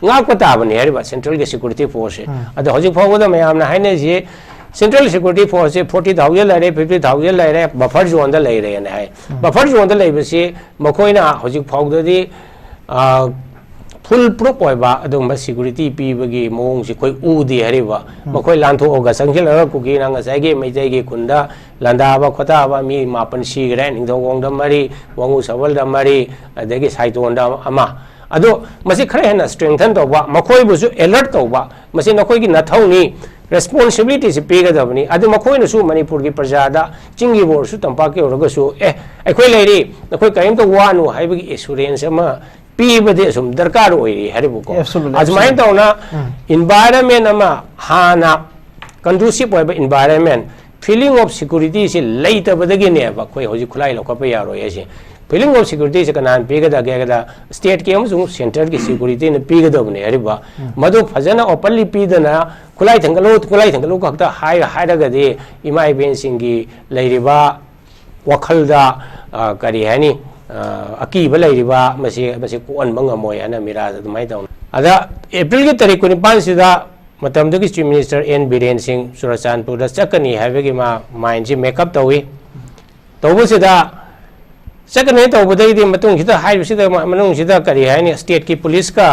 ताबने central की security force अद हजिक फाउबदा मैम हाइने जे सेंट्रल सिक्योरिटी फोर्स से 40,000 लेरे 50,000 लेरे बफर जोन लेरे है बफर जोन लेबसे मखोइना हजिक फाउददी फुल प्रूफ होइबा सिक्योरिटी पीबगी मौंग से कोई उदी हरिबा मखोइ लांथोगा संखिलगा कुकी ना ngसाइगे मैजैगे खुंदा लांदाबा खोताबा मी मापन सिगरे निंगथौगोंग दमरी वांगु सबल दमरी अदगी साइतोन दा अमा अदो मसे खरे हेना स्ट्रेंथन तौबा मखोइ बुसु अलर्ट तौबा मसे नखोइगी नथौनी रेस्पॉन्सिबिलिटी से पीगदबनी अदु मखोइनसु मणिपुर की प्रजादा चिंगी बोरसु तंपाके ओरगसु अखोइ लेरी नखोइ कयम तो वानु हाइबगी एश्योरेंस अमा पीबदे सुम दरकार होइरी हरिबुको अजमाइन तौना एनवायरनमेंट अमा हाना कंडूसिव होइबा एनवायरनमेंट फीलिंग ऑफ सिक्योरिटी से लेतबदगिने बा कोइ होजि खुलाई लखप यारो एसे फीलिंग ऑफ सिक्योरिटी से कनान पीगदा गेगदा स्टेट के अमसुं सेंटर की सिक्योरिटी ने पीगदबने हरिबा मदु फजना ओपनली पीदना खुलाई थंगलो खक्ता हाइरगदे इमा इबेन सिंगी लेरिबा वखलदा करी हैनी अकीब लेरिबा मसे कोन मंगमोय अना मिरा दुमाय तौ अदा अप्रैल की तारीख 29 सिदा मतमदगी chief minister N Biren Singh Churachandpur चकनी हाइबगी माइंड से मेकअप तौई तौबसिदा चकने तौबदगी मतुंग सिदा हाइबसिदा मनुंग सिदा करी हैनी स्टेट की पुलिस का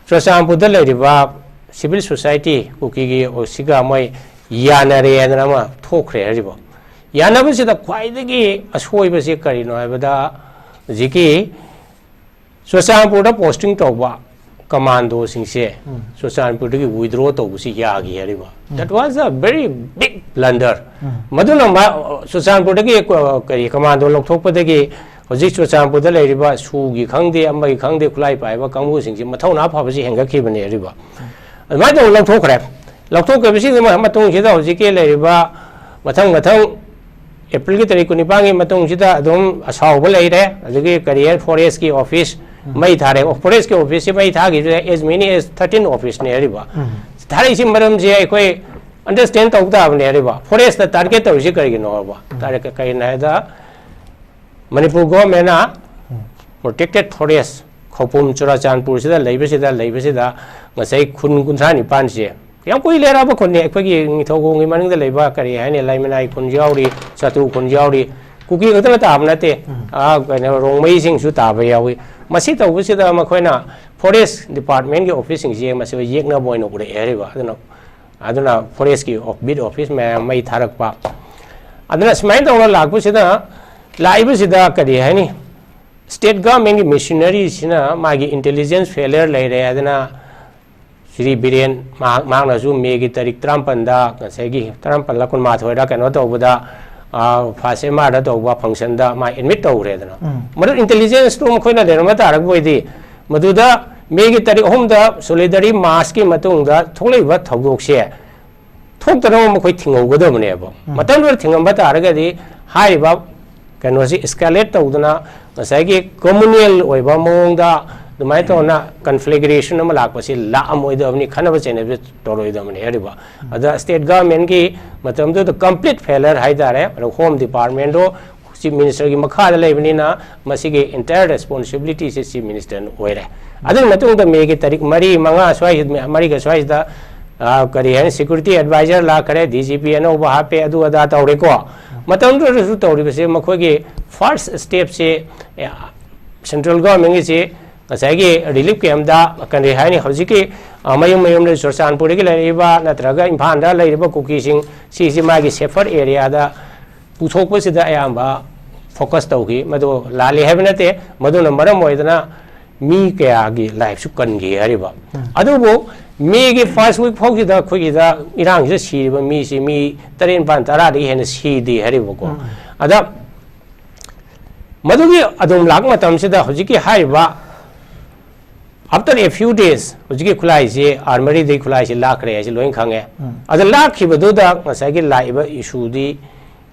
चुराचांदपुर लेरिबा सिविल सोसाइटी कुकी ओसिगा मोय यानरे अनमा थोखरे हरिबो यानबसिदा ख्वाइदगी असोइबसे करिनो हाइबदा जिकी चुराचांदपुर पोस्टिंग तौबा कमांडो सिंसे चुराचांदपुर की विड्रॉ तौबसी यागी हरिबा that was a very big blunder मदुना चुराचांदपुर की करी कमांडो लौथोकपदगी हजिक चुराचांदपुर लेरिबा सुगी खंगदे अमगी खंगदे खुलाई पाइबा कांगू सिंसे मथौना फाबसी हेंगखिबने हरिबा अदुमाय तौ लौथोखरे लौथोकबसी मतुंग सिदा हजिके लेरिबा मथंग अप्रैल की तारीख 29 मतुंग सिदा अदुम असाउब लेरे अदुगे करियर फॉरेस्ट की ऑफिस मई थारे फॉरेस्ट के ऑफिस से मई थागी एज मेनी एज 13 ऑफिस ने हरिबा थारे सी मरम जे अखोय अंडरस्टैंड तौताबने हरिबा फॉरेस्ट दा टारगेट तौसी करिनो हरबा टारगेट करिनायदा मणिपुर गवर्नमेंट प्रोटेक्टेड फॉरेस्ट खौपुम चुराचांदपुर सिदा लेबसिदा ngसै खुन 39 से याम कोई लेराब खुन्ने अखोगी निथौगोंगी मनिंगदा लेबा करी हाइने लाइमनाई खुन यावरी सतु खुन यावरी कुकी गतला ताबनते कने रोंगमई सिंगसु ताब यावी मसी तौबसिदा मखोइना फॉरेस्ट डिपार्टमेंट के ऑफिस सिंगजे मसे येकना बोइनो उरे एरिबा अदुना फॉरेस्ट की बिट ऑफिस में मई थारकपा अदुना स्माइन तौना लागबसिदा लाइबसिदा करी हाइनी स्टेट गवर्नमेंट की मिशनरी सिना मागी इंटेलिजेंस फेलियर लेरे अदुना श्री बीरेन मांगनासु मे की तारीख 53 दा गसेगी 53 ला 19 दा कनो तौबदा फासे मादा तौबा फंक्शन दा मा एडमिट तौरे दना मदु इंटेलिजेंस तो मखोइना देरमा तारक बोइदी मदुदा मे की तारीख 3 दा सोलिडरी मास की मतुंग दा थोलैबा थौदोकसे थोक्तनो मखोइ थिंगौगदमनेबो मतंदर थिंगम तारगदी हाइबा कनोसी एस्केलेट तौदना गसाइगी कम्युनल ओइबा मोंगदा दुमाय तौना कन्फ्लिग्रेशन अमा लाकपसि लामोइदबनी खनब चेनेबे तोरोइदमने हरिबा अदा स्टेट गवर्नमेंट की मतमदो द कंप्लीट फेलर हाइदारे होम डिपार्टमेंट दो चीफ मिनिस्टर की मखादा लेबनिना मसिगे इंटायर रेस्पॉन्सिबिलिटी से चीफ मिनिस्टर ओइरे अदन मतुंग द मे की तारीख 3 5 स्वाइ मरी का स्वाइ दा करी है सिक्योरिटी एडवाइजर लाखरे डीजीपी अनोबा हापे अदु अदा तौरेको मतमदो तौरिबसे मखोगे फर्स्ट स्टेप से सेंट्रल गवर्नमेंट से गसाइगे रिलीफ कैम्प दा कने हाइनी हजिके मयम चुराचांदपुर की लेरिबा नत्रगा इम्फाल दा लेरिबा कुकी सिंग सी मागी सेफर एरिया दा पुथोकपसिदा अयाम्बा फोकस तौगी मदो लाले हेबनते मदुना मरम ओइदना मी कयागी लाइफ सु कनगी हरिबा अदुबो मी की फर्स्ट वीक फोगिदा खोगिदा इरांग से सीरिबा मी सी मी 3-5 दी हेन सीदी हरिबको अदा मदुगी अदुम लाग मतम सिदा हजिके हाइबा आफ्टर ए फ्यू डेज हजिके खुलाई से आर्मरी दे खुलाई से लाख रे से लोइन खांगे अदा लाखिबदुदा ngsaigi लाइबा इशू दी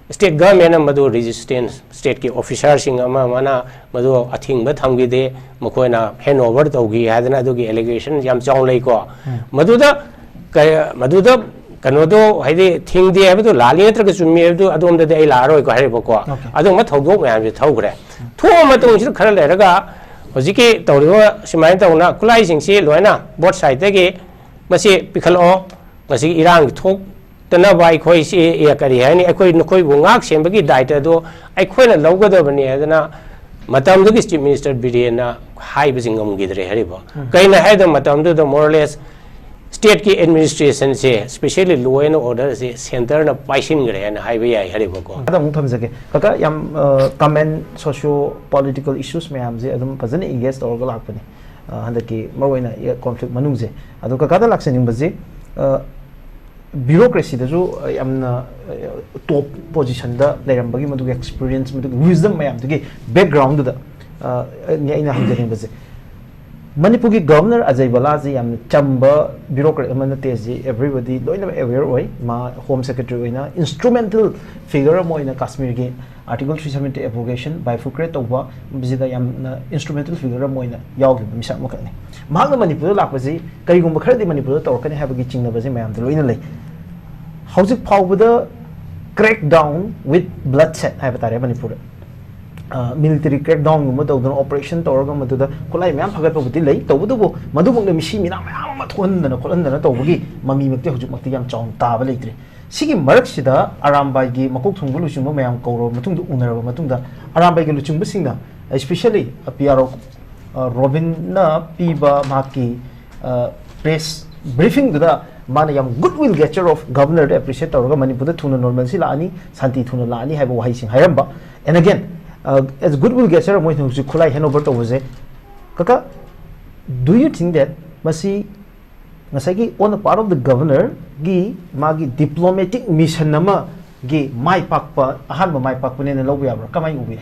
स्टेट गवर्नमेंट मदु रेजिस्टेंस स्टेट के ऑफिसर सिंग मना मदु अथिंग ब थमगी दे मखोइना हैंड ओवर तौगी हादना दुगी एलिगेशन याम चाउ लेको मदुदा कनोदो हाइदे थिंग दे हबदो लाली नत्र के सुमी हबदो अदोम दे लारोय को हाइबको अदो म थौदो म्याम जे थौग्रे थो मतों सिर खर लेरगा होजी के तौरिबा सिमाइन तौना खुलाई सिंगसी लोइना बोथ साइड के मसी पिखलो मसी इरांग थोक तना बाई खोई सी ए करी है अखोई नखोई बुंगाक सेंबगी दायित्व दो अखोइना लौगदबनी है मतम दुगी चीफ मिनिस्टर बिरेना हाई बिजिंगमगिद्रे हरिबो कइना हाइद मतम दो मोरलेस स्टेट की एडमिनिस्ट्रेशन से स्पेशली लॉ एंड ऑर्डर से सेंटर ना पाइसिन गरे ना हाइबे याई हरिबो को अदम थमजगे काका याम कमेंट सोशियो पॉलिटिकल इश्यूज में हम जे अदम फजन इंगेज तौर लापने हंदकी मरोइना कॉन्फ्लिक्ट मनुंग जे अदो काका दा लाक्सनिंग बजे ब्यूरोक्रेसी दजु यामना टॉप पोजीशन दा लेरंबगी मदु एक्सपीरियंस मदु विजडम मैम दुगी बैकग्राउंड दा इन हमजनिंग बजे मणिपुर की गवर्नर अजय बला जी याम चंबा ब्यूरोक्रेट अमन तेजी एवरीबॉडी लोइना अवेयर होय मा होम सेक्रेटरी होइना इंस्ट्रूमेंटल फिगर मोइना कश्मीर की आर्टिकल 370 एप्लीकेशन बाइफुक्रेट तौबा बिजिदा याम इंस्ट्रूमेंटल फिगर मोइना यावगे मिसा मकने मांग मणिपुर लापजी करिगुम खरदि मणिपुर तौरकने हाबगी चिंगनबजे मयाम लोइना ले हौजिक फाउबदा crack down with bloodshed हाइब तारे मणिपुर मिलिटरी क्रैकडाउन गुम तौदन ऑपरेशन तौरगा मदुदा खुलाई मैम फगतबुदी लई तौबदुबो मदुमुंग मिसी मिना मैम मा थोनदन खोलंदन तौबगी ममी मक्ते हुजुक मक्ते याम चाउन ताबा लेत्रे सिगी मरकसिदा आरामबाई गी मकोक थुंगबु लुचुंबो मैम कौरो मतुंग उनरबा मतुंगदा आरामबाई गी लुचुंबु सिंगना स्पेशली पीआरओ रोबिन ना पीबा माकी प्रेस ब्रीफिंग दुदा माने याम goodwill gesture of governor appreciate तौरगा मणिपुर थुना नॉर्मल सी लानी शांति थुना लानी हाइबो वाही सिंग हायरबा and again as goodwill gesture moi thu khulai handover to bose kaka do you think that masi ngasai gi on the part of the governor gi magi diplomatic mission nama gi mai pakpa ahan mai pakpa ne lobu yabra kamai ubi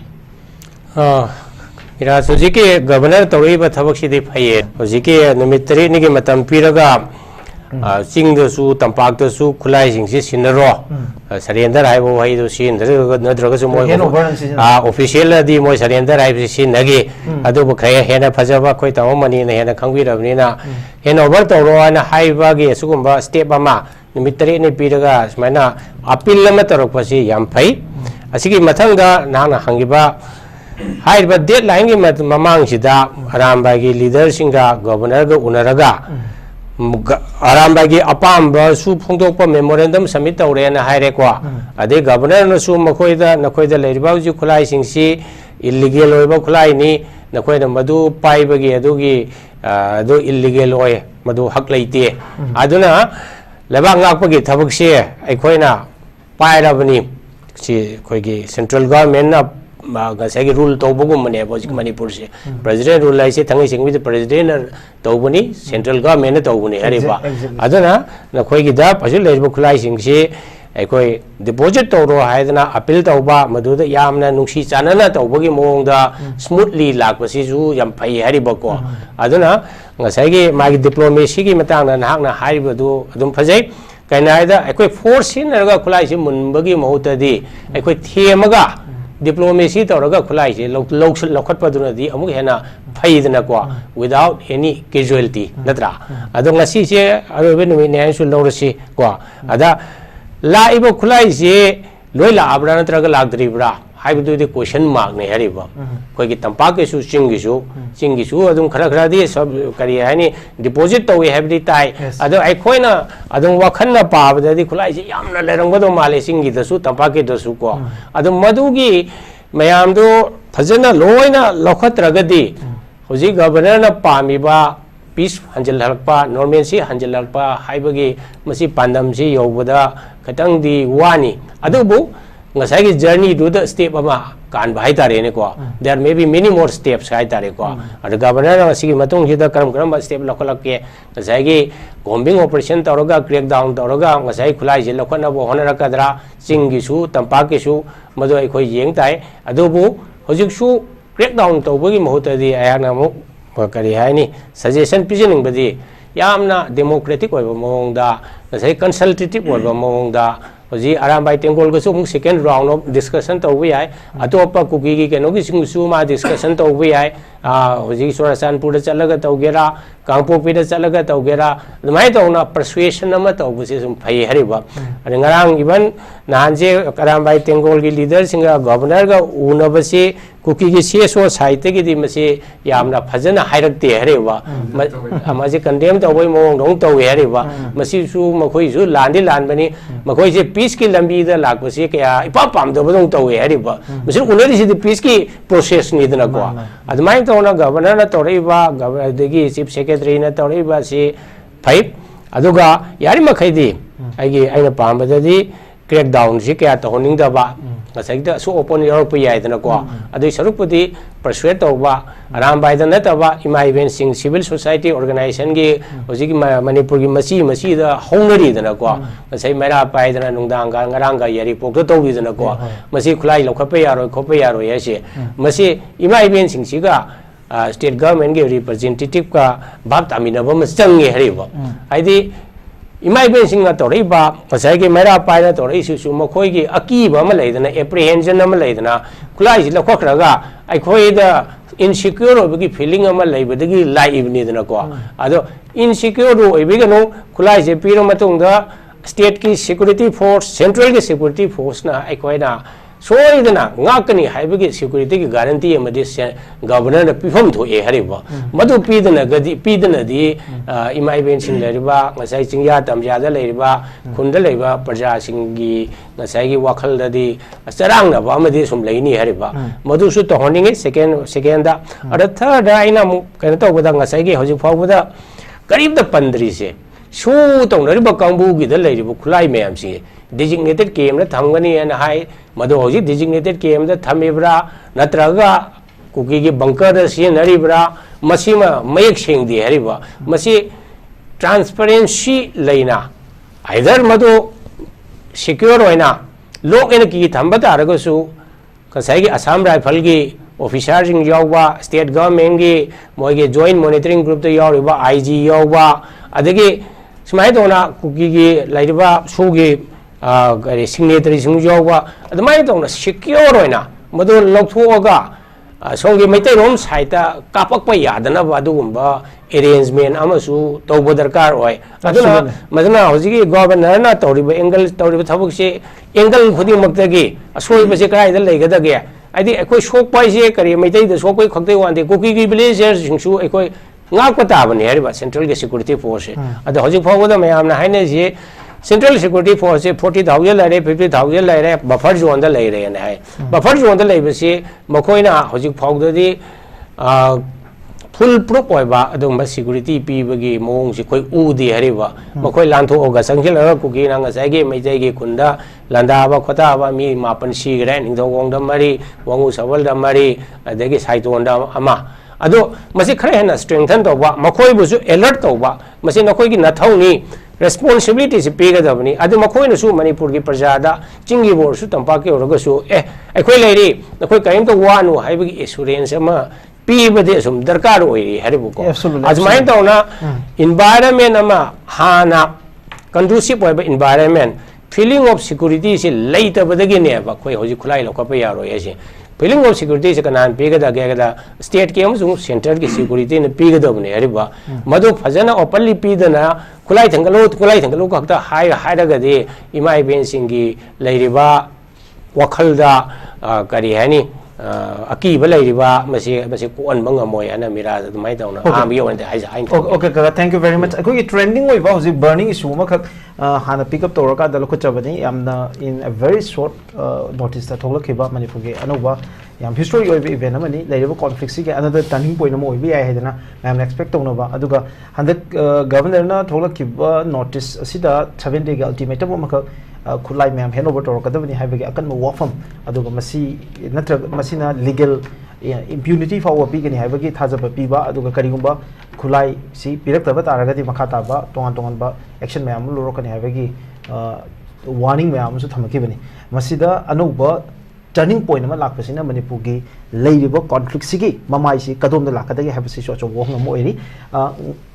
ira soji ke governor tawai ba thabak si de phaye soji ke numit 3 ni ge matam piraga चिंग दसु तंपाक दसु खुलाई सिंग से सिनरो surrender हाय वो हाय दो सिन नद्रग सु मोय official दी मोय surrender हाय सि नगे अदो बखय हेना फजबा खोय ताव मनी ने हेना खंगबि रबनी ना हेन ओवर तौरो ना हाय बागे सुगुंबा स्टेप अमा निमित 3 ने पिरगा स्माइना अपील लम तरपसि याम फै असिगी मथंगदा नाना हंगिबा हाय बा डेडलाइन गे ममांग सिदा आरामबागी लीडर सिंगा गवर्नर ग उनरगा आरामबाई की अपाम सु फोंदोप मेमोरेंडम सबमिट तौरेना हायरेको अदे गवर्नर नसु मखोयदा नखोयदा लेरिबा जु खुलाई सिंगसी इलीगल होइबा खुलाई नि नखोयदा मदु पाइबगी अदुगी अदु इलीगल होय मदु हक लेते अदुना लेबा ngakpagi thabak se aikoina pairabani si khoigi central government ना गसागी रूल तौबगुम मने बोजिक मणिपुर से प्रेसिडेंट रूल लाइसे थंगै सिंगबि प्रेसिडेंट तौबनी सेंट्रल गवर्नमेंट तौबनी हरिबा अदना नखोइगी दा फजिल लेजबो खुलाई सिंगसे अखोइ डिपॉजिट तौरो हायदना अपील तौबा मदुदा यामना नुंसी चानना तौबगी मोंगदा स्मूथली लाकबसिजु याम फै हरिबको अदना गसागी मागी डिप्लोमेसी की मतांगना नाहकना हारिबदु अदुम फजै कनायदा अखोइ फोर्स सिनरगा खुलाई से मुनबगी महुतदी अखोइ थेमगा डिप्लोमेसी तौरगा खुलाई से लौखटपदुनदी अमुक हेना फैदनको विदाउट एनी कैजुअलिटी नत्रा अदो ngasi से अरोबे नुमि न्यायसु लौरसी को अदा लाइबो खुलाई से लोय लाब्रा नत्रगा लागद्रिब्रा हाइबदुदि क्वेश्चन मार्क ने हरिबा कोइगी तंपाकेसु चिंगिसु अदुम खरा खरादि सब करी हानि डिपॉजिट तौवे हैबदि ताई अदो आइखोइना अदुम वखन्ना पाबदि खुलाई से यामना लेरंगदो माले चिंगी दसु तंपाके दसु को अदुम मदुगी मयामदो फजना लोइना लखत्रगदि होजि गवर्नर ना पामिबा पीस हंजल हलपा नॉर्मल सी हंजल हलपा हाइबगी मसी पांदम सी योबदा खतंगदि वानी अदुबु ngasai journey do the step ama kan bhai tare ne ko there may be many more steps hai tare ko ad governor asi matung hida karam step lokolak ke ngasai gi bombing operation toroga crack down toroga ngasai khulai je lokona bo honara kadra sing gi su tampa ke su madu ai khoi yeng tai adubu hojik su crack down to bogi mahut di ayana mu kari hai ni suggestion pigening badi yamna democratic oiba mong da ngasai consultative oiba mong da होजी आरामबाई Tenggol को सुम second round of discussion तो हुई है अतोपा cookie की केनो की सिंगसु मा discussion तो हुई है होजी सोरासानपुर चलगा तौगेरा कांगपोपीदा चलगा तौगेरा अदुमाय तौना परसुएशन अमा तौबसे सुम फै हरिबा अरे ngarang इवन नानजे करामबाई तेंगोल की लीडर सिंगा गवर्नर का उनबसे कुकी की सीएसओ साइट की दी मसे यामना फजना हाइरक्ते हरेबा मसे कंडेम तौबई मोंग दong तौवे हरेबा मसी सु मखोई सु लांदी लानबनी मखोई से पीस की लंबी दा लाकबसे कया इपा पाम दो दong तौवे हरेबा मसे उनरी से पीस की प्रोसेस नीदना को अदमाय तौना गवर्नर ना तौरेबा गवर्नर देगी चीफ सेक्रेटरी ना तौरेबा से फाइव अदुगा यारी मखैदी आइगे आइना पामबददी क्रैकडाउन से क्या तौनिंगदबा ngsaida so open yorok pai dana ko adui sarupudi persuade tawba aram bai dana taba ima event sing civil society organization gi hojiki manipur gi masi da hongnari dana ko ngasai mera pai dana nungdang ga ngarang ga yari pok to wi dana ko masi khulai lokhape yaro ya se masi ima event sing si ga state government gi representative ka bab tamina ba masangi hariba aidi इमा इवेंसिंग तौरईबा मसाई मेरा पायना तौरईसु मखोई Aqib लेदना apprehension लेदना खुलाई लखोखरगा अखोईद insecure होबगी feeling लेबदगी लाइबनीदना को अदो insecure होबगनो खुलाई से पीरो मतुंगा state की security force central की security force ना अखोईना सोईदना गाकनी हाइबगी security की guarantee अमदि governor न पिफम थोए हरिबा मदु पीदना दी इमा इवेंसिंग लेरिबा ngасai चिंगया तमजादा लेरिबा खुंदा लेबा प्रजा सिंगी ngасai की वखल ददी चरांग ना बामदि सुम लेनी हरिबा मदु सु तोहनिंगे सेकेंड दा अर थर्ड आइना मु कने तोबदा ngасai की हजि फावबदा करीब द 15 से सो तोंनरिबा कांबू की द लेरिबा खुलाई मैम सी designated game na thamgani and hai madu hoji designated game da thamibra natraga kuki gi bunker da sinaribra masima mayek singdi hariba masi transparency leina either madu secure hoina log en ki thamba taraga su kasai gi assam rifle gi officer jing yawba state government gi moi gi joint monitoring group da yawriba IG yawba adagi smai dona kuki gi laiba su gi signatory Singh secure होना मदो लौथोगा सोंगे मैतैरोम site कापक यादनब arrangement तब दरकार Madna हजिकी governor तौरीब angle तौरीब थबक से angle खुदिमक्तगी असोइबसे कराइद लेगदगे आदि अखोय सोकपाइसे करी मैतैद सोकपै खक्तै वांदे कुकी की villagers सिंगसु अखोय ngakpa tabani hariba central के security force अद हजिक फावदा मयामना हाइने जे सेंट्रल सिक्योरिटी फोर्स से 40,000 लाइरे 50,000 लाइरे बफर जोन दा लाइरे ने है बफर जोन दा लाइबसे मखोइना हजिक फावददी फुल प्रूफ होइबा अदुम सिक्योरिटी पीबगी मोंग से कोई उदी हरिबा मखोइ लांथोगा संखिलगा कुकी ना ngसाइगे मैजैगे खुंदा लंदाबा खोताबा मी मापन सिगरे निंगथौगोंग दा मरी वांगु सबल दा मरी अदगी साइतोन दा अमा अदो मसे खरे हेना स्ट्रेंथन तौबा मखोइ बुसु अलर्ट तौबा मसे नखोइ की नथौनी responsibility से पेगदबनी अदु मखोइनसु मणिपुर की प्रजादा चिंगी बोरसु तंपाके ओरगसु अखोइ लेरी नखोइ कयम तो वानु हाइबगी एश्योरेंस अमा पीबदे सुम दरकार ओइरी हरिबुको अजमाइन तौना एनवायरनमेंट अमा हाना कंडूसिव ओइबा एनवायरनमेंट फीलिंग ऑफ सिक्योरिटी से लेतबदगी ने बा खोइ होजि खुलाई लोकप यारो एसे फीलिंग ऑफ सिक्योरिटी से कनान पेगदा गेगदा स्टेट के अमसु सेंटर की सिक्योरिटी ने पेगदबने हरिबा मदु फजना ओपनली पीदना खुलाई थंगलो खक्ता हाइरगदे इमा इवेंसिंग की लेरिबा वखलदा करी हैनी अकीब लेरिबा मसे कोन मंगमोय अना मिरा दुमाय तौना आम योन दे हाइ हाइ ओके कगा थैंक यू वेरी मच अखोई ट्रेंडिंग ओइबा होजि बर्निंग इशू मखक हाना पिकअप तौरका दलखो चबनी यामना in a very short notice दा थोलखिबा मणिपुर के अनोबा याम हिस्टोरी ओइबा इवेंट अमनी लेरिबा कॉन्फ्लिक्ट सी के अनदर टर्निंग पॉइंट अम ओइबा याय हेदना मैम एक्सपेक्ट तौनबा अदुगा हंदक गवर्नर ना थोलखिबा नोटिस असिदा 7 डे के अल्टीमेटम मखक खुलाई मैम हेन ओवर तौरकदबनी हाइबगे अकन वाफम अदुगा मसी नत्र मसीना लीगल इम्प्यूनिटी फाव पीगनी हाइबगे थाजब पीबा अदुगा करिगुंबा खुलाई सी पिरक्तबा तारगदी मखा ताबा तोंगान तोंगानबा एक्शन मैम लोरकनी हाइबगे वार्निंग मैम सु थमकिबनी मसीदा अनोबा टर्निंग पॉइंट में लापसिना मणिपुर की लेरिबो कॉन्फ्लिक्ट सिगी ममाई सि कदोम लाकदगे हाबसि सो वोंग मोइरी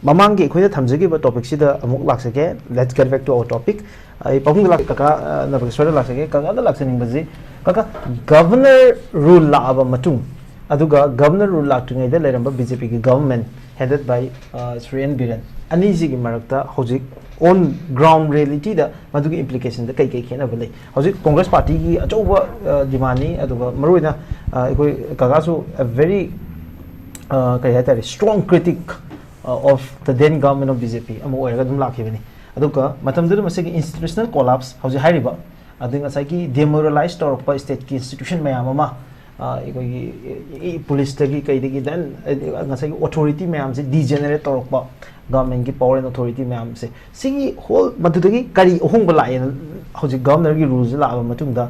ममांग की खोइदा थमजगिबा टॉपिक सिदा अमुक लाक्सगे let's get back to our topic आई पहुंग लाक कका नबगेश्वर लाक्सगे कका दा लाक्सनिंग बजी कका गवर्नर रूल लाबा मतुंग अदुगा गवर्नर रूल लाक्टुङैदा लेरंबा बीजेपी की government headed by Sri N Biren ani sigi marakta hojik on ground reality da madugi implication da kai khena bale hojik Congress party gi achoba dimani aduga maruina ekoi kagasu a very kai hata strong critic of the then government of BJP amu oiraga dum lakhibani aduga matamdu masigi institutional collapse hojik hairiba ading asai ki demoralize torpa state ki institution mayam ama police tagi kai dagi then ngasai authority mayam se degenerate torpa government ki power and authority mayam se sigi whole madudagi kari ohung bala hojik governor ki rules la ba matung da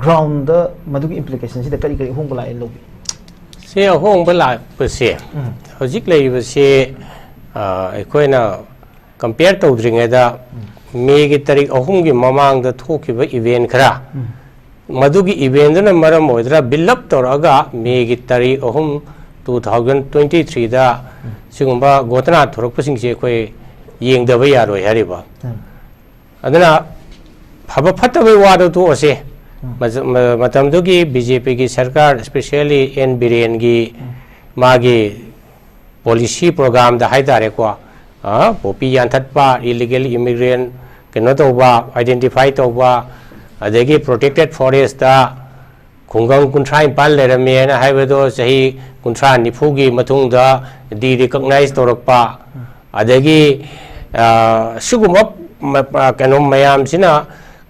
ground da madugi implication si da kari ohung bala lo se ohung bala se hojik lei ba se ekoi na compare tawdringa da me gi tarik ohung gi mamang da thoki ba event khara मधुगी event ना मरम होइद्रा buildup तौरगा Maggi तारीख अहुम 2023 दा सिगुंबा गोतना थोरकपसिंग से कोई येंगदब यारोय हरिबा अदना फब फतब वादो तो ओसे मतमदुगी बीजेपी की सरकार स्पेशली एन बिरेन की मागी पॉलिसी प्रोग्राम दा हाइदारे को पोपी यानथतपा इलीगल इमिग्रेंट केनो तोबा आइडेंटिफाई तोबा अदेगी प्रोटेक्टेड फॉरेस्ट दा खुंगंग कुंथ्रा इम्पाल लेरमेना हाइबदो सही कुंथ्रा निफुगी मथुंग दा डी रिकॉग्नाइज तोरकपा अदेगी सुगुम कनो मयाम सिना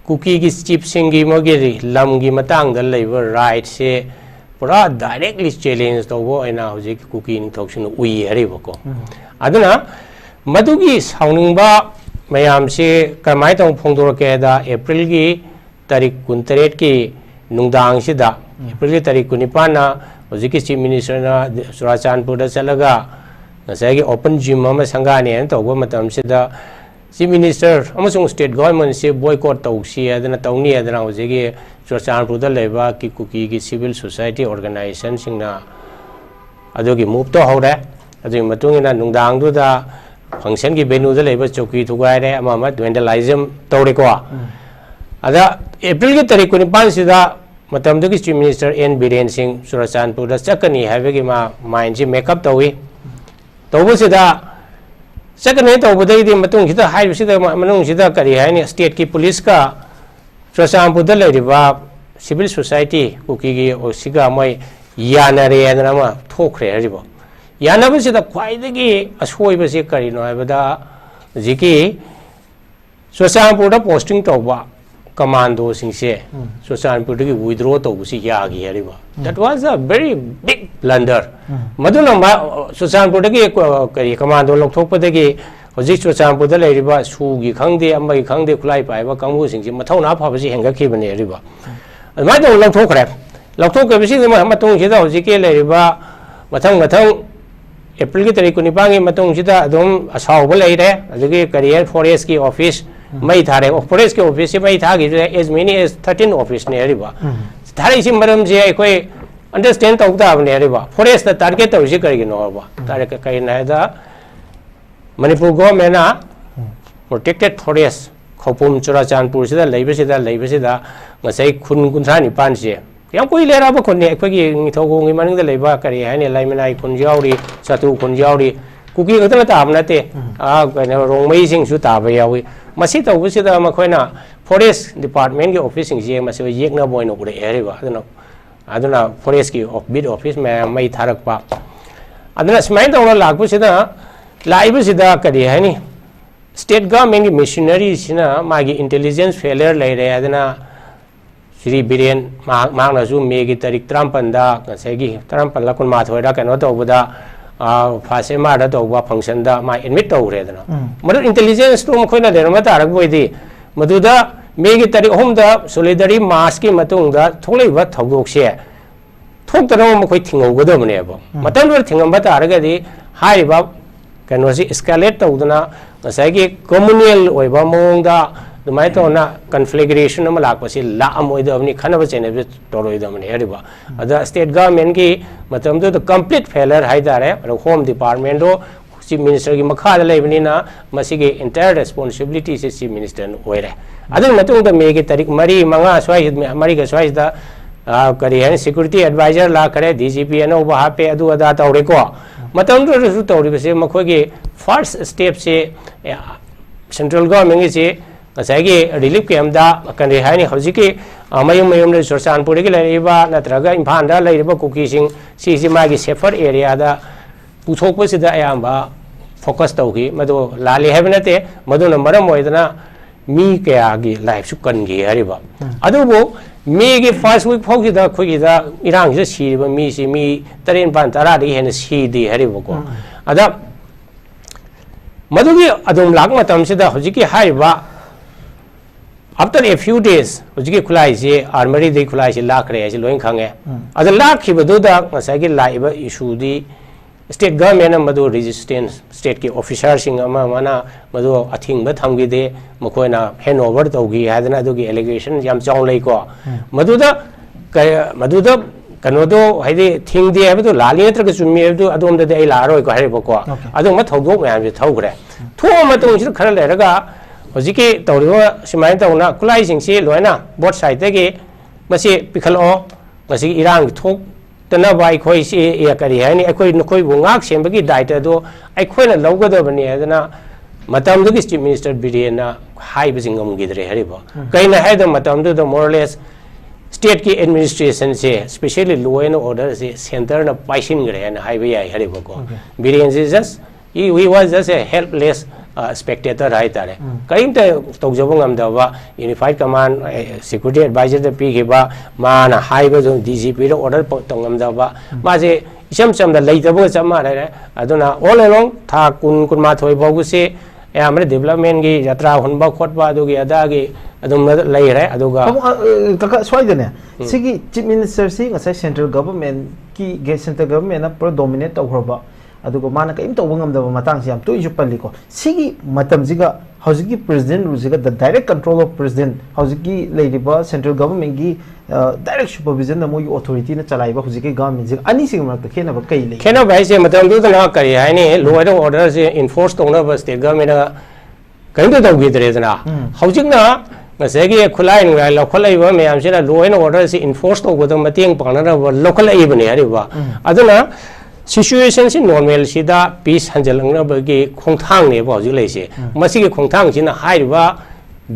कुकी की चीफ सिंगी मगेरी लम की मतंग दा लेबर राइट से पूरा डायरेक्टली चैलेंज तोबो एना होजे कुकी नि थोक्सिन उई हरिबको अदना मधुगी साउनिंगबा मयाम से कमाय तंग फोंदोरके दा अप्रैल की तारीख 29 की नुंगदांग सिदा अप्रैल की तारीख 19 हजिक चीफ मिनिस्टर ना चुराचांदपुर चलगा नसाई ओपन जिम अमा संगाने तौब मतम सिदा चीफ मिनिस्टर अमसुंग स्टेट गवर्नमेंट से बॉयकॉट तौसी अदना तौनी अदना हजिक चुराचांदपुर लेबा की कुकी की सिविल सोसाइटी ऑर्गेनाइजेशन सिंगना अदोगी मूव तो हौरे अदुई मतुंगिना नुंगदांग दुदा फंक्शन की वेन्यू दा लेबा चौकी थुगाइरे अमा वेंडलाइजम तौरेको अदा अप्रैल की तारीख 19 सिदा मतमदुगी chief minister N Biren Singh Churachandpur चकनी हाइबगी मा माइंड से मेकअप तौई तौबसिदा चकनी तौबदगी मतुंग सिदा हाइबसिदा मनुंग सिदा करी हाइनी स्टेट की पुलिस का चुराचांदपुर लेरिबा सिविल सोसाइटी कुकी की ओसिगा मय यानरे यानमा थोखरे हरिबो यानबसिदा ख्वाइदगी असोइबसे करिनो हाइबदा जिकी चुराचांदपुर पोस्टिंग तौबा कमांडो सिंसे चुराचांदपुर की विड्रॉ तौबसी यागी हरिबा that was a very big blunder मदुना चुराचांदपुर की करी कमांडो लौथोपदगी हजिक चुराचांदपुर लेरिबा सुगी खंगदे अमगी खंगदे खुलाई पाइबा कांगु सिंसे मथौना फाबसी हेंगखिबने हरिबा अदमाय तो लौथोखरे लौथोकबसी मतुंग सिदा हजिक लेरिबा मथंग अप्रैल की तारीख 19 की मतुंग सिदा अदुम असाउब लेरे अदगी करियर फॉरेस्ट की ऑफिस मई थारे फॉरेस्ट के ऑफिस से मई थागी एज मेनी एज 13 ऑफिस ने हरिबा थारे इसी मरम जे कोई अंडरस्टैंड तौदा बने हरिबा फॉरेस्ट द टारगेट तौसी करिनो हबा तारे कई नायदा मणिपुर गवर्नमेंट प्रोटेक्टेड फॉरेस्ट खोपुम चुराचांदपुर सिदा लेबसिदा ngasai khun kunthani panse yang koi lera ba khon ne akhoi nithogongi maning da leiba kari haine laimanai khun yauri satu khun yauri kuki ngata ta amna te a kana rongmei sing su ta ba yawi masi to bu sida ma khoina forest department ki office sing je masi yekna boino ure ere ba aduna forest ki bid office mai tharak pa aduna smai to la ku sida laiba sida kari haini state government ki missionary sina magi intelligence failure lai re aduna Sri Biren mang nasu megi tarik trampanda segi trampala kun ma thoida kano to buda phase ma da to ba function da ma admit to re dana madu intelligence to mo khoina le ma ta rak boi di madu da megi tarik hom da solidarity mass ki matung da tholei ba thogok se thok da mo khoi thingau go da mane ba matam ro thingam ba ta ra di hai ba kano si escalate to dana sagi communal oi ba mong da mai to na configuration ma lak pasi la amoi da ni khana ba chene toroi da mane heriba ada state government ki matam do complete failure hai da re home department do chief minister ki makha da lai bani na masi ki entire responsibility se chief minister oire adu matung da me ki tarik mari manga swai mari ga swai da करी है security adviser लाखरे DGP अनौब हापे अदु अदा तौरेको मतमदुसु तौरिबसे मखोगी first step से central government से ngसाइगी relief camp दा कने हाइनि हौजिकी मयम मयम ने चुरचानपुर की लेरिबा नत्रगा इम्फाल दा लेरिबा कुकी सिंग सीसी मागी सेफर एरिया दा पुथोकपसिदा अयाम्बा फोकस तौगी मदो लाली हैब नते मदो नंबरम ओइदना मी कयागी लाइफ सु कनगी हरिबा अदुबो मी गी फर्स्ट वीक फोगिदा खोगिदा इरांग से सीरिबा मी सी मी 3-5 दी हेन सीदी हरिबो को अदा मदुगी अदुम लाग मतम सिदा हौजिकी हाइबा आफ्टर ए फ्यू डेज हौजिकी खुलाई से आर्मरी दे खुलाई से लाखरे से लोइन खांगे अद लाखिबदुदा ngसाइगी लाइबा इशू दी स्टेट गवर्नमेंट मदो रेजिस्टेंस स्टेट के ऑफिसर सिंग मना मदो अथिंग थमगी दे मखोना हैंड ओवर तौगी हादना दुगी एलिगेशन याम चाउ लेको मदुदा कनोदो हाइदे थिंग दे हैबदो लाली नत्रग सुमी हैबदो अदोम दे आई लारोय को हाइबको अदो म थौदो मयाम जे थौग्रे थो मतों सिर खरा लेरगा हौजिकी तौरिबो सिमाय तौना खुलाई सिंगसी लोइना बोथ साइड देगे मसे पिखलो मसी इरांग थोक तना बाई खोई से या करी है नि अखोई नखोई बुंगाक सेंबगी दायित्व दो अखोइना लौगदबनी अदना मतम दुगी चीफ मिनिस्टर बिरेना हाइब जिंगम गिदरे हरिबो कइना हाइद मतम दो मोरलेस स्टेट की एडमिनिस्ट्रेशन से स्पेशली लॉ एंड ऑर्डर से सेंटर ना पाइसिन गरे न हाइब याई हरिबो को बिरेन से just he was just a helpless Spectator है तारे कहीं तौजब यूनिफाइड कमांड सिक्योरिटी एडवाइजर पीबा माना जो DGP ऑर्डर तौगमदब मासे इचम चम लेतब चम माने ऑल एलोंग था कुन कुनमाथोय बावसे याम डेवलपमेंट की यात्रा हुनबा खोटबा अदुगी अदागी अदुम लेरे अदुगा कका स्वाइदने सिगी चीफ मिनिस्टर सी ngसाइ सेंट्रल गवर्नमेंट की सेंट्रल गवर्नमेंट पूरा डोमिनेट तौखरबा अदुगो माना कइम तौबंगमदब मतंग से हम तोइजु पल्लिको सिगी मतमजिगा हौजिकी प्रेसिडेंट रुजिगा the direct control of president हौजिकी लेरिबा सेंट्रल गवर्नमेंट की डायरेक्ट सुपरविजन न मोई अथॉरिटी न चलाइबा हौजिकी गवर्नमेंट जिगा अनी सिग मरक खेनबा कई ले खेनबा हाइसे मतम दुदना करी हाइने लॉ एंड ऑर्डर से इन्फोर्स तौनबा स्टेट गवर्नमेंट कइम तौगिदरेजना हौजिकना ngसाइगी खुलाई नुगाय लखलाइबा मयाम से लॉ एंड ऑर्डर से इन्फोर्स तौबद मतेंग पांगनबा लखलाइबने हरिबा अदुना सिचुएशन से नॉर्मल सिदा पीस हंजलंगनबगी खोंथांग ने हौजिक लेसे मसिगी खोंथांग सिना हाइबा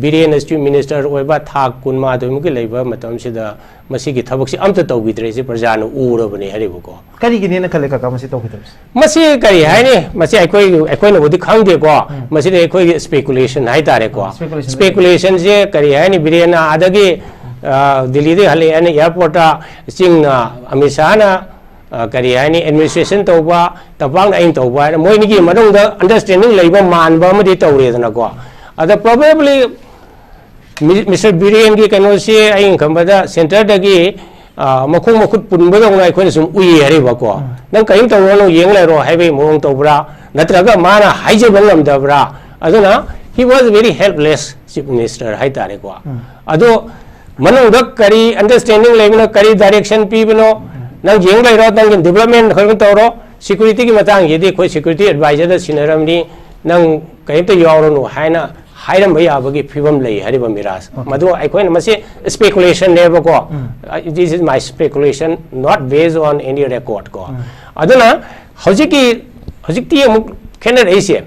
बिरेन चीफ मिनिस्टर ओइबा था कुनमा दोमुगी लेबा मतम सिदा मसिगी थबकसी अमत तौबिद्रे से प्रजान उरबने हरिबको करी गिने न खले काका मसि तौबिद्रे मसि करी हाइने मसि अखोइ नबोदि खांगदे को मसि अखोइ स्पेकुलेशन हाइ तारे को स्पेकुलेशन से करी हाइने बिरेन आदगी दिल्ली दे हले एन एयरपोर्ट चिंगना अमित शाह ना करी हाइने एडमिनिस्ट्रेशन तौबा तबांग आइन तौबा मोइनिगी मदुंग अंडरस्टैंडिंग लेबा मानबा अमदि तौरेदना को अदा प्रोबेबली मिस्टर बिरेन की कनो से आइन खंबदा सेंटर दगी मखों मखुत पुनबदौना अखोइन सुम उइ हरिबको नंग कइम तौनो येंग लेरो हाइबे मोंग तौब्रा नत्रगा माना हाइजेबं लमदब्रा अदुना he was very helpless chief minister हाइ तारे को अदो मनंग करी अंडरस्टैंडिंग लेबना करी डायरेक्शन पीबनो नंग येंग लेरो नंग डेवलपमेंट खरग तौरो सिक्योरिटी की मतंग येदि कोई सिक्योरिटी एडवाइजर सिनरमनी नंग कइम त यावरनु हाइना हाइरम याबगी फिबम लई हरिबा मिरास मदो अखोइन मसे स्पेकुलेशन नेबको this is my speculation not based on any record को अदुना हौजिकती अमुक खेनर ऐसे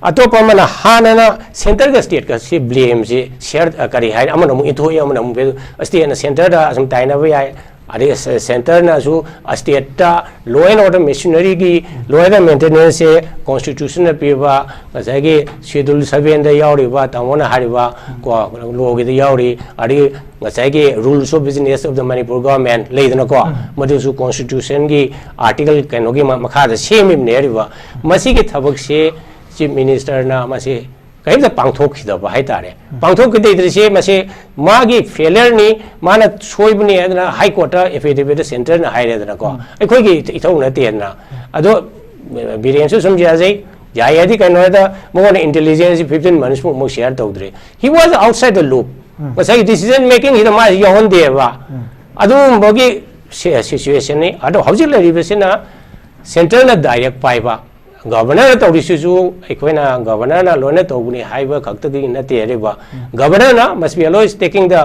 अतोप मन हाना सेंटर का स्टेट का से ब्लेम से शेयर करी हाइ अमन अमुक इथोय अमन अमुक स्टेट सेंटर दा असम ताइनाबा याय अरे सेंटर ना सु state law and order machinery की लॉ एंड मेंटेनेंस से कॉन्स्टिट्यूशन पीबा गसाइगे शेड्यूल 7 दा यावरिबा तमोना हारिबा को लॉ गे यावरि अरे गसाइगे rules of business of the Manipur government लेदना को मदुसु कॉन्स्टिट्यूशन की आर्टिकल कनोगी मखा सेमिमने हरिबा मसी के थबक से चीफ मिनिस्टर ना मसे कहीं से पांथोखिदब हाइतारे पांथोखिदे मसे मागी फेलियर नि माना सोइबनी अदना हाई कोर्ट एफिडेविट सेंटर ना हाइरेदना को अखोगी इथौ नतेना अदो बिरेन सु समझाजै यायदि कनोदा मोन इंटेलिजेंस 15 मंथ्स मो शेयर तौद्रे he was outside the loop मसाई डिसीजन मेकिंग हिदा मा यहोन देवा अदो बगी सिचुएशन नि अदो हौजिक लरिबसिना सेंटर ना डायरेक्ट पाइबा गवर्नर तौरिसु अखोइना गवर्नर ना लोने तौबनी हाइबा खक्तगी नते रेबा गवर्नर ना must be always taking the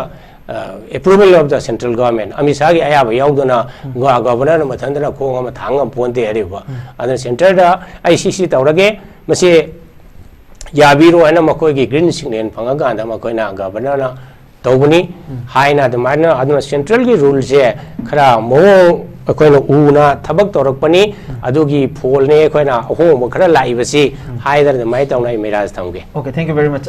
approval of the central government amisa gi aya ba yauduna governor na mathandana khong ama thangam ponte ariba adana center da ICC tawrage mase yabiro ana makoi gi green signal phangaga anda makoi na governor na tawbani haina the mana aduna central gi rule je khara mo अखोइना उना थबक तौरकपनी अदुगी फोल ने अखोइना अहोम खरा लाइबसी हाइदर माइ तौनाइ मेराज थंगे okay thank you very much